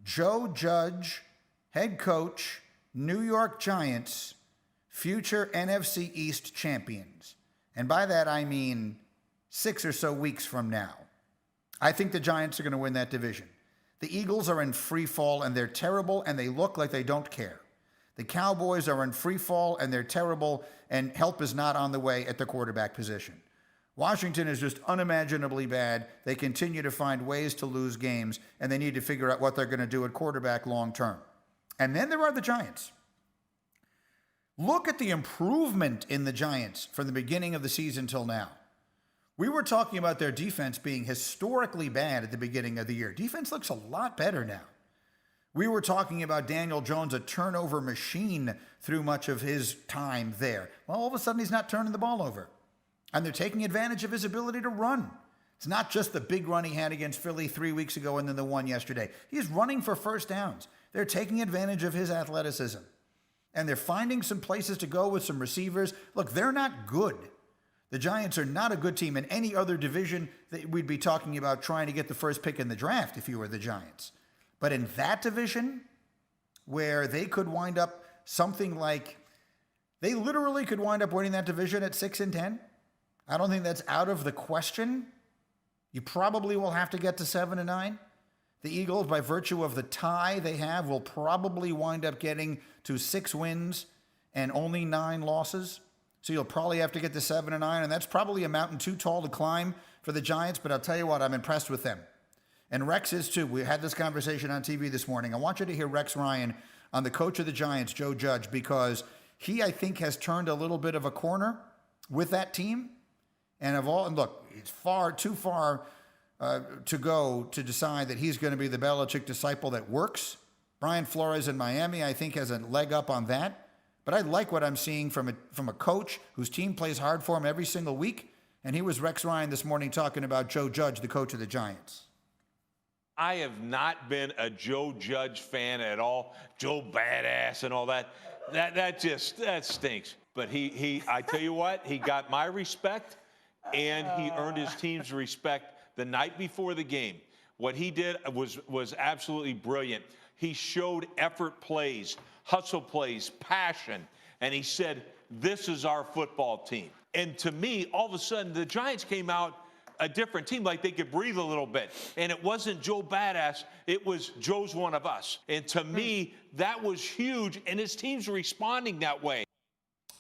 Joe Judge, head coach, New York Giants, future NFC East champions. And by that, I mean 6 or so weeks from now. I think the Giants are going to win that division. The Eagles are in free fall, and they're terrible, and they look like they don't care. The Cowboys are in free fall, and they're terrible, and help is not on the way at the quarterback position. Washington is just unimaginably bad. They continue to find ways to lose games, and they need to figure out what they're going to do at quarterback long term. And then there are the Giants. Look at the improvement in the Giants from the beginning of the season till now. We were talking about their defense being historically bad at the beginning of the year. Defense looks a lot better now. We were talking about Daniel Jones, a turnover machine through much of his time there. Well, all of a sudden, he's not turning the ball over. And they're taking advantage of his ability to run. It's not just the big run he had against Philly 3 weeks ago and then the one yesterday. He's running for first downs. They're taking advantage of his athleticism. And they're finding some places to go with some receivers. Look, they're not good. The Giants are not a good team in any other division that we'd be talking about trying to get the first pick in the draft if you were the Giants. But in that division, where they could wind up something like, they literally could wind up winning that division at 6-10. I don't think that's out of the question. You probably will have to get to 7-9. The Eagles, by virtue of the tie they have, will probably wind up getting to 6 wins and only 9 losses. So you'll probably have to get to 7-9, and that's probably a mountain too tall to climb for the Giants, but I'll tell you what, I'm impressed with them. And Rex is too. We had this conversation on TV this morning. I want you to hear Rex Ryan on the coach of the Giants, Joe Judge, because he, I think, has turned a little bit of a corner with that team. And look, it's too far to go to decide that he's going to be the Belichick disciple that works. Brian Flores in Miami, I think, has a leg up on that. But I like what I'm seeing from a coach whose team plays hard for him every single week. And he was Rex Ryan this morning talking about Joe Judge, the coach of the Giants. I have not been a Joe Judge fan at all. Joe Badass and all that. That stinks. But I tell you what, he got my respect, and he earned his team's respect the night before the game. What he did was absolutely brilliant. He showed effort plays, hustle plays, passion, and he said, this is our football team. And to me, all of a sudden, the Giants came out a different team, like they could breathe a little bit. And it wasn't Joe Badass, it was Joe's one of us. And to me, that was huge, and his team's responding that way.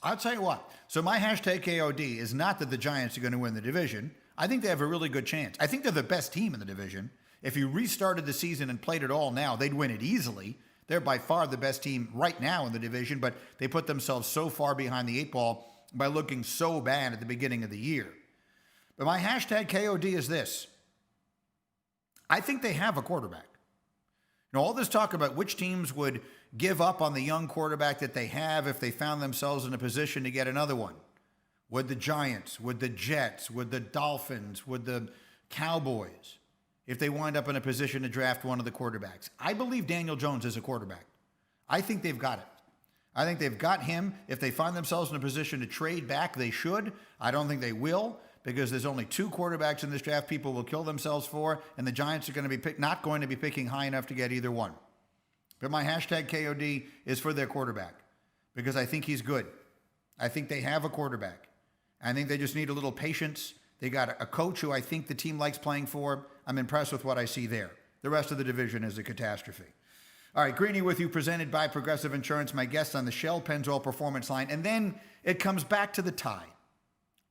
I'll tell you what. So my hashtag KOD is not that the Giants are going to win the division. I think they have a really good chance. I think they're the best team in the division. If you restarted the season and played it all now, they'd win it easily. They're by far the best team right now in the division, but they put themselves so far behind the 8 ball by looking so bad at the beginning of the year. But my hashtag KOD is this. I think they have a quarterback. You know, all this talk about which teams would give up on the young quarterback that they have if they found themselves in a position to get another one. Would the Giants, would the Jets, would the Dolphins, would the Cowboys, if they wind up in a position to draft one of the quarterbacks? I believe Daniel Jones is a quarterback. I think they've got it. I think they've got him. If they find themselves in a position to trade back, they should. I don't think they will, because there's only 2 quarterbacks in this draft people will kill themselves for, and the Giants are going to be not going to be picking high enough to get either one. But my hashtag KOD is for their quarterback, because I think he's good. I think they have a quarterback. I think they just need a little patience. They got a coach who I think the team likes playing for. I'm impressed with what I see there. The rest of the division is a catastrophe. All right, Greeny with you, presented by Progressive Insurance, my guest on the Shell Pennzoil Performance Line. And then it comes back to the tie.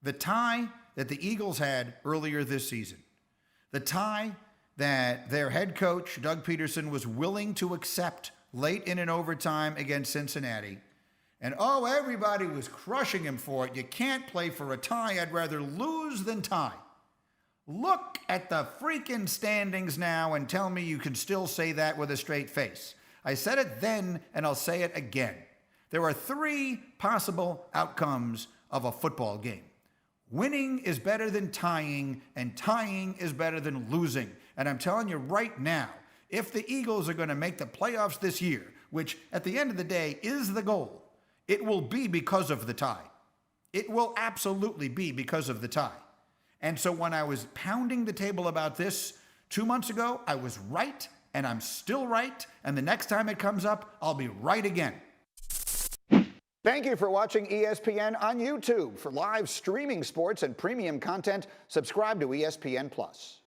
The tie that the Eagles had earlier this season. The tie that their head coach, Doug Peterson, was willing to accept late in an overtime against Cincinnati. And, everybody was crushing him for it. You can't play for a tie. I'd rather lose than tie. Look at the freaking standings now and tell me you can still say that with a straight face. I said it then, and I'll say it again. There are 3 possible outcomes of a football game. Winning is better than tying, and tying is better than losing. And I'm telling you right now, if the Eagles are going to make the playoffs this year, which at the end of the day is the goal, it will be because of the tie. It will absolutely be because of the tie. And so when I was pounding the table about this 2 months ago, I was right and I'm still right, and the next time it comes up, I'll be right again. Thank you for watching ESPN on YouTube. For live streaming sports and premium content, subscribe to ESPN+.